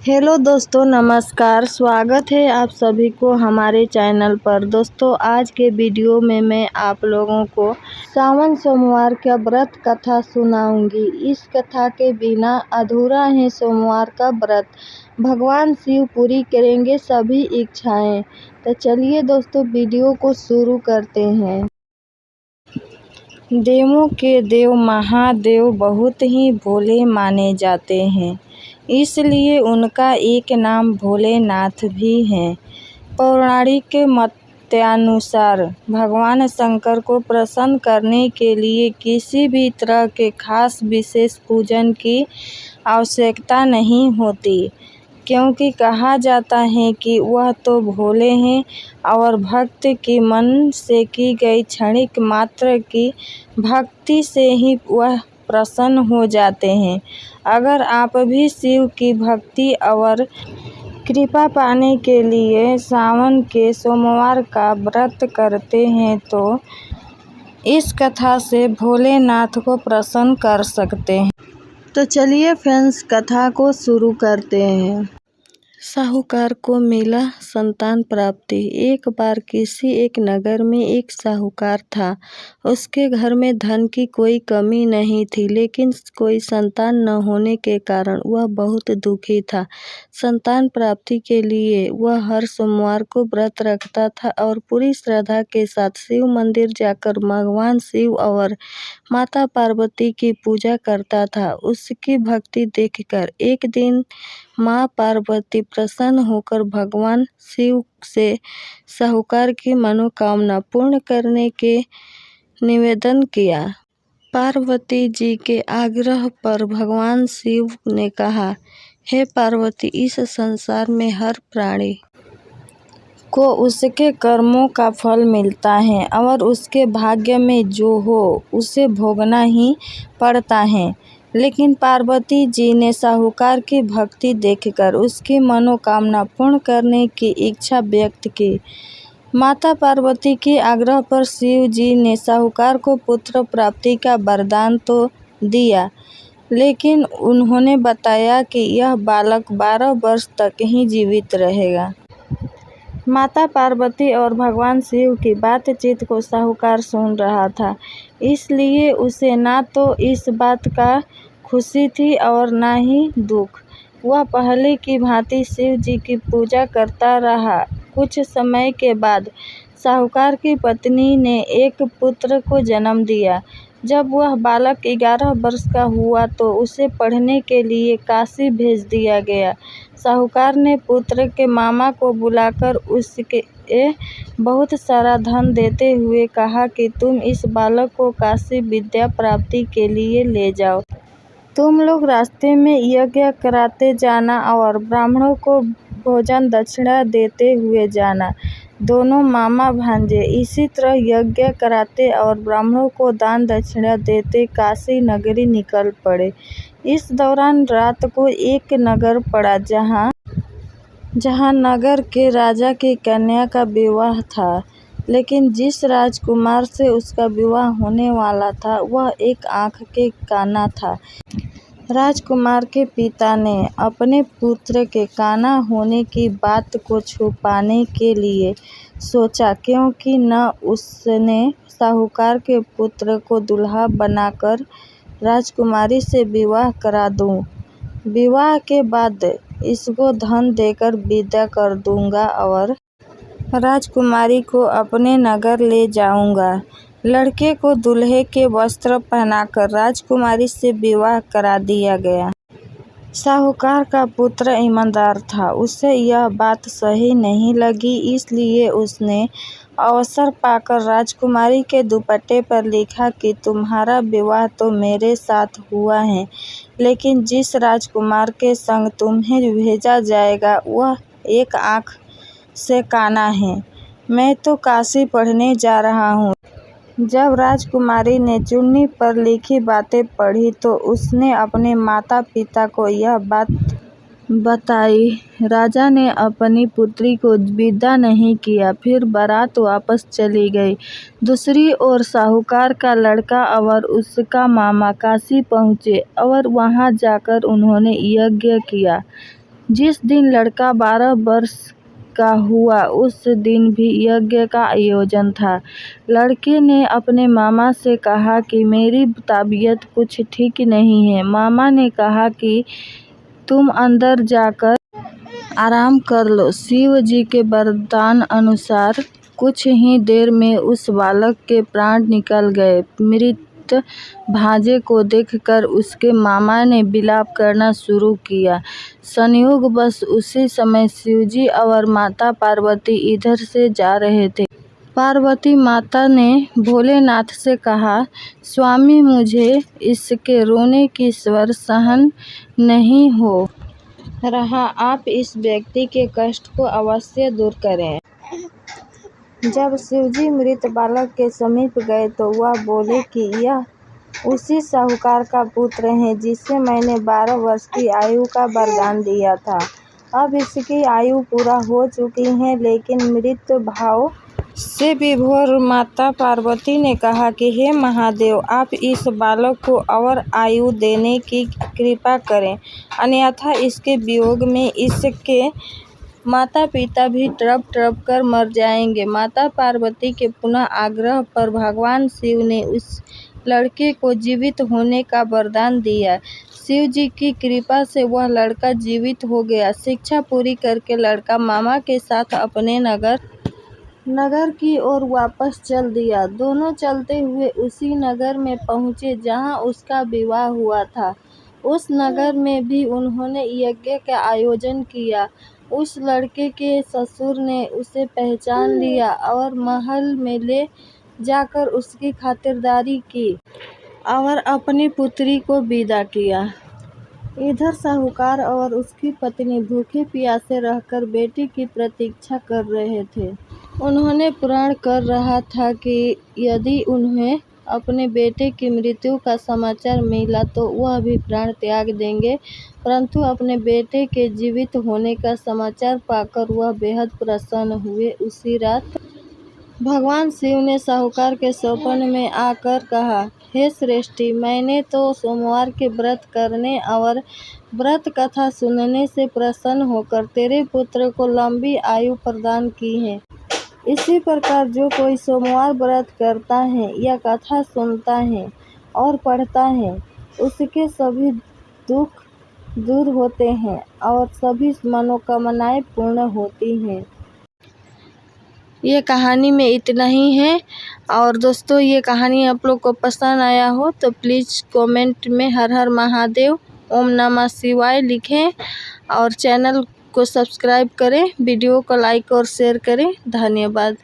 Hello दोस्तों, नमस्कार। स्वागत है आप सभी को हमारे चैनल पर। दोस्तों, आज के वीडियो में मैं आप लोगों को सावन सोमवार का व्रत कथा सुनाऊंगी। इस कथा के बिना अधूरा है सोमवार का व्रत। भगवान शिव पूरी करेंगे सभी इच्छाएं। तो चलिए दोस्तों, वीडियो को शुरू करते हैं। देवों के देव महादेव बहुत ही भोले माने जाते हैं, इसलिए उनका एक नाम भोलेनाथ भी है। पौराणिक मतानुसार भगवान शंकर को प्रसन्न करने के लिए किसी भी तरह के खास विशेष पूजन की आवश्यकता नहीं होती, क्योंकि कहा जाता है कि वह तो भोले हैं और भक्त की मन से की गई क्षणिक मात्र की भक्ति से ही वह प्रसन्न हो जाते हैं। अगर आप भी शिव की भक्ति और कृपा पाने के लिए सावन के सोमवार का व्रत करते हैं तो इस कथा से भोलेनाथ को प्रसन्न कर सकते हैं। तो चलिए फ्रेंड्स, कथा को शुरू करते हैं। साहूकार को मिला संतान प्राप्ति। एक बार किसी एक नगर में एक साहूकार था। उसके घर में धन की कोई कमी नहीं थी, लेकिन कोई संतान न होने के कारण वह बहुत दुखी था। संतान प्राप्ति के लिए वह हर सोमवार को व्रत रखता था और पूरी श्रद्धा के साथ शिव मंदिर जाकर भगवान शिव और माता पार्वती की पूजा करता था। उसकी भक्ति देखकर एक दिन माँ पार्वती प्रसन्न होकर भगवान शिव से साहूकार की मनोकामना पूर्ण करने के निवेदन किया। पार्वती जी के आग्रह पर भगवान शिव ने कहा, हे पार्वती, इस संसार में हर प्राणी को उसके कर्मों का फल मिलता है और उसके भाग्य में जो हो उसे भोगना ही पड़ता है। लेकिन पार्वती जी ने साहूकार की भक्ति देखकर उसकी मनोकामना पूर्ण करने की इच्छा व्यक्त की। माता पार्वती के आग्रह पर शिव जी ने साहूकार को पुत्र प्राप्ति का वरदान तो दिया, लेकिन उन्होंने बताया कि यह बालक 12 वर्ष तक ही जीवित रहेगा। माता पार्वती और भगवान शिव की बातचीत को साहूकार सुन रहा था, इसलिए उसे ना तो इस बात का खुशी थी और ना ही दुख। वह पहले की भांति शिव जी की पूजा करता रहा। कुछ समय के बाद साहूकार की पत्नी ने एक पुत्र को जन्म दिया। जब वह बालक 11 वर्ष का हुआ तो उसे पढ़ने के लिए काशी भेज दिया गया। साहूकार ने पुत्र के मामा को बुलाकर उसके बहुत सारा धन देते हुए कहा कि तुम इस बालक को काशी विद्या प्राप्ति के लिए ले जाओ। तुम लोग रास्ते में यज्ञ कराते जाना और ब्राह्मणों को भोजन दक्षिणा देते हुए जाना। दोनों मामा भांजे इसी तरह यज्ञ कराते और ब्राह्मणों को दान दक्षिणा देते काशी नगरी निकल पड़े। इस दौरान रात को एक नगर पड़ा जहाँ नगर के राजा की कन्या का विवाह था। लेकिन जिस राजकुमार से उसका विवाह होने वाला था वह एक आँख के काना था। राजकुमार के पिता ने अपने पुत्र के काना होने की बात को छुपाने के लिए सोचा, क्योंकि न उसने साहूकार के पुत्र को दूल्हा बनाकर राजकुमारी से विवाह करा दूं। विवाह के बाद इसको धन देकर विदा कर दूंगा और राजकुमारी को अपने नगर ले जाऊंगा। लड़के को दूल्हे के वस्त्र पहनाकर राजकुमारी से विवाह करा दिया गया। साहूकार का पुत्र ईमानदार था, उसे यह बात सही नहीं लगी, इसलिए उसने अवसर पाकर राजकुमारी के दुपट्टे पर लिखा कि तुम्हारा विवाह तो मेरे साथ हुआ है, लेकिन जिस राजकुमार के संग तुम्हें भेजा जाएगा वह एक आँख से काना है। मैं तो काशी पढ़ने जा रहा हूँ। जब राजकुमारी ने चुन्नी पर लिखी बातें पढ़ी तो उसने अपने माता पिता को यह बात बताई। राजा ने अपनी पुत्री को विदा नहीं किया, फिर बारात वापस चली गई। दूसरी ओर साहूकार का लड़का और उसका मामा काशी पहुँचे और वहाँ जाकर उन्होंने यज्ञ किया। जिस दिन लड़का 12 वर्ष का हुआ उस दिन भी यज्ञ का आयोजन था। लड़के ने अपने मामा से कहा कि मेरी तबीयत कुछ ठीक नहीं है। मामा ने कहा कि तुम अंदर जाकर आराम कर लो। शिव जी के वरदान अनुसार कुछ ही देर में उस बालक के प्राण निकल गए। मृत भांजे को देखकर उसके मामा ने विलाप करना शुरू किया। संयोगवश उसी समय शिवजी और माता पार्वती इधर से जा रहे थे। पार्वती माता ने भोलेनाथ से कहा, स्वामी मुझे इसके रोने की स्वर सहन नहीं हो रहा, आप इस व्यक्ति के कष्ट को अवश्य दूर करें। जब शिवजी मृत बालक के समीप गए तो वह बोले कि यह उसी साहूकार का पुत्र है जिसे मैंने 12 वर्ष की आयु का वरदान दिया था। अब इसकी आयु पूरा हो चुकी है, लेकिन मृत्यु भाव से विभोर माता पार्वती ने कहा कि हे महादेव, आप इस बालक को और आयु देने की कृपा करें, अन्यथा इसके वियोग में इसके माता पिता भी तड़प तड़प कर मर जाएंगे। माता पार्वती के पुनः आग्रह पर भगवान शिव ने उस लड़के को जीवित होने का वरदान दिया। शिव जी की कृपा से वह लड़का जीवित हो गया। शिक्षा पूरी करके लड़का मामा के साथ अपने नगर की ओर वापस चल दिया। दोनों चलते हुए उसी नगर में पहुंचे जहां उसका विवाह हुआ था। उस नगर में भी उन्होंने यज्ञ का आयोजन किया। उस लड़के के ससुर ने उसे पहचान लिया और महल में ले जाकर उसकी खातिरदारी की और अपनी पुत्री को विदा किया। इधर साहूकार और उसकी पत्नी भूखे प्यासे रहकर बेटी की प्रतीक्षा कर रहे थे। उन्होंने प्रण कर रहा था कि यदि उन्हें अपने बेटे की मृत्यु का समाचार मिला तो वह भी प्राण त्याग देंगे, परंतु अपने बेटे के जीवित होने का समाचार पाकर वह बेहद प्रसन्न हुए। उसी रात भगवान शिव ने साहूकार के स्वप्न में आकर कहा, हे श्रेष्ठी, मैंने तो सोमवार के व्रत करने और व्रत कथा सुनने से प्रसन्न होकर तेरे पुत्र को लंबी आयु प्रदान की है। इसी प्रकार जो कोई सोमवार व्रत करता है या कथा सुनता है और पढ़ता है, उसके सभी दुख दूर होते हैं और सभी मनोकामनाएं पूर्ण होती हैं। ये कहानी में इतना ही है। और दोस्तों, ये कहानी आप लोग को पसंद आया हो तो प्लीज़ कमेंट में हर हर महादेव, ओम नमः शिवाय लिखें और चैनल को सब्सक्राइब करें, वीडियो को लाइक और शेयर करें। धन्यवाद।